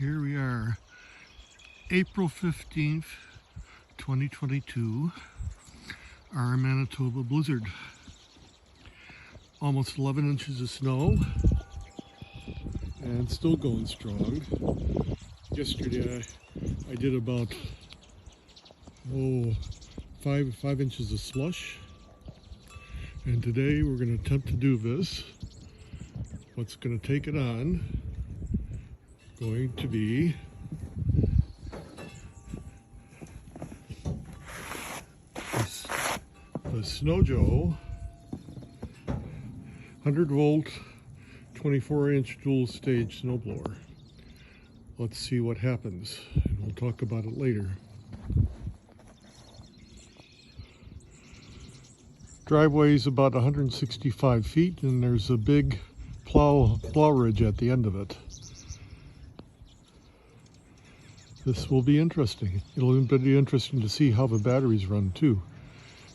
Here we are, April 15th, 2022, our Manitoba blizzard. Almost 11 inches of snow and still going strong. Yesterday I did about 5 inches of slush, and today we're going to attempt to do this. What's going to take it on going to be the SnowJoe 100-volt 24-inch dual stage snowblower. Let's see what happens, and we'll talk about it later. Driveway is about 165 feet, and there's a big plow ridge at the end of it. This will be interesting. It'll be interesting to see how the batteries run too,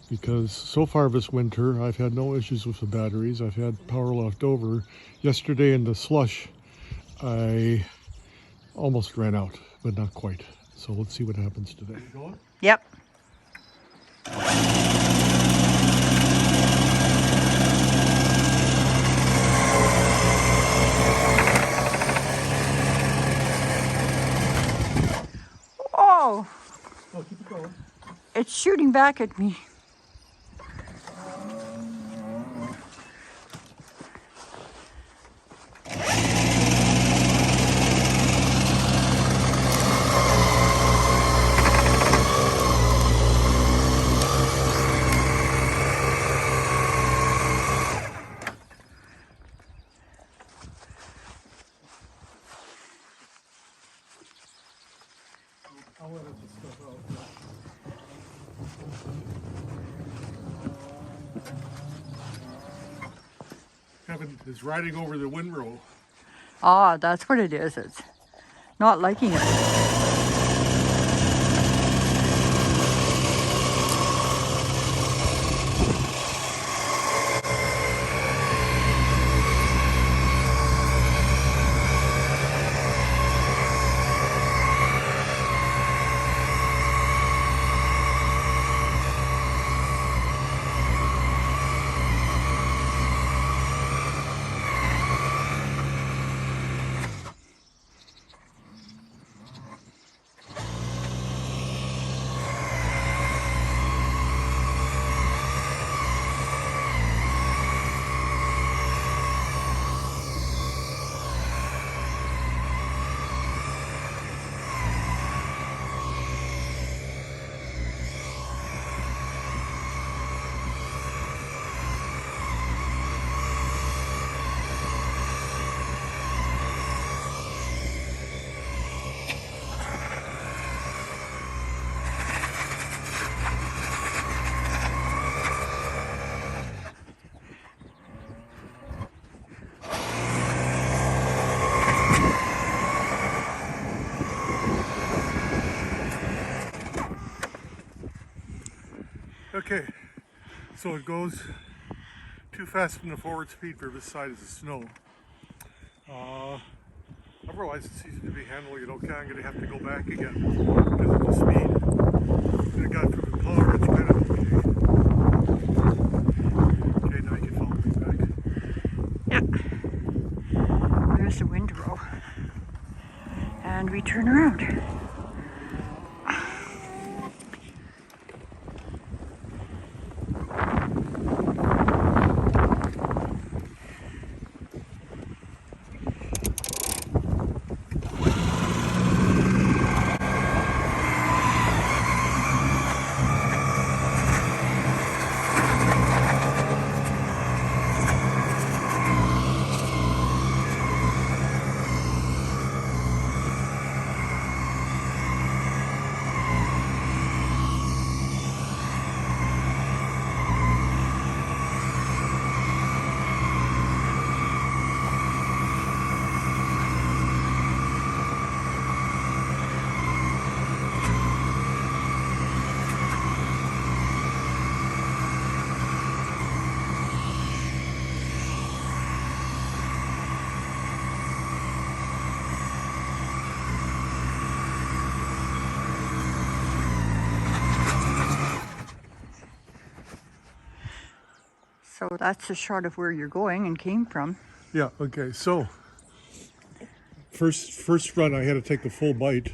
because so far this winter I've had no issues with the batteries. I've had power left over. Yesterday in the slush I almost ran out, but not quite. So let's see what happens today. Are you going? Yep. Oh, Keep it going. it's shooting back at me. I'll let it just stuff out. Kevin is riding over the windrow. Ah, that's what it is. It's not liking it. Okay, so it goes too fast in the forward speed for this side of the snow. Otherwise it seems to be handling it okay. I'm going to have to go back again because of the speed. And it got through the plow ridge kind of okay. Okay, now you can follow me back. Yeah. There's the windrow. And we turn around. So that's a shot of where you're going and came from. Yeah, okay, so first run I had to take a full bite.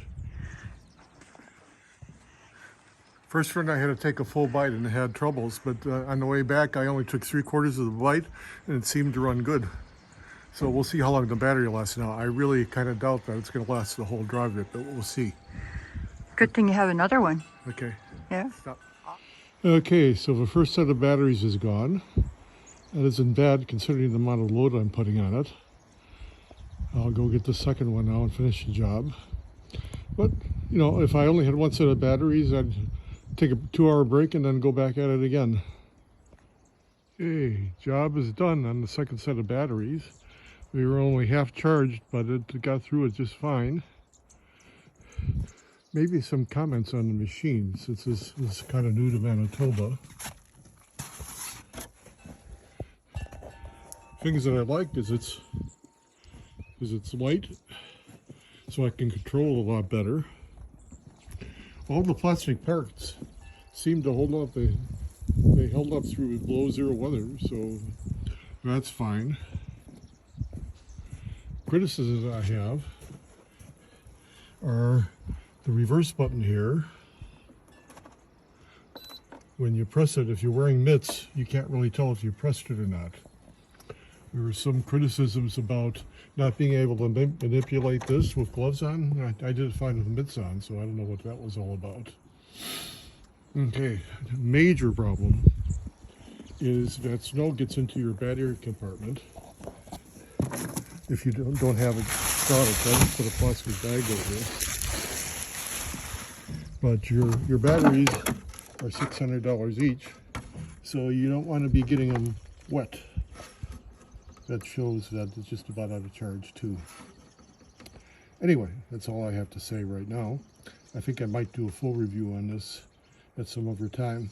First run I had to take a full bite and had troubles, but on the way back I only took 3/4 of the bite and it seemed to run good. So we'll see how long the battery lasts now. I really kind of doubt that it's going to last the whole drive of it, but we'll see. Good thing you have another one. Okay. Yeah. Stop. Okay, so the first set of batteries is gone. That isn't bad considering the amount of load I'm putting on it. I'll go get the second one now and finish the job. But, you know, if I only had one set of batteries, I'd take a 2-hour break and then go back at it again. Okay, job is done on the second set of batteries. We were only half charged, but it got through it just fine. Maybe some comments on the machine, since this is kind of new to Manitoba. Things that I like is it's light, so I can control it a lot better. All the plastic parts seem to hold up. They held up through below zero weather, so that's fine. Criticisms I have are the reverse button here. When you press it, if you're wearing mitts, you can't really tell if you pressed it or not. There were some criticisms about not being able to manipulate this with gloves on. I did it fine with mitts on, so I don't know what that was all about. Okay, major problem is that snow gets into your battery compartment. If you don't have it started, so I just put a plastic bag over it. But your batteries are $600 each, so you don't want to be getting them wet. That shows that it's just about out of charge too. Anyway, that's all I have to say right now. I think I might do a full review on this at some other time.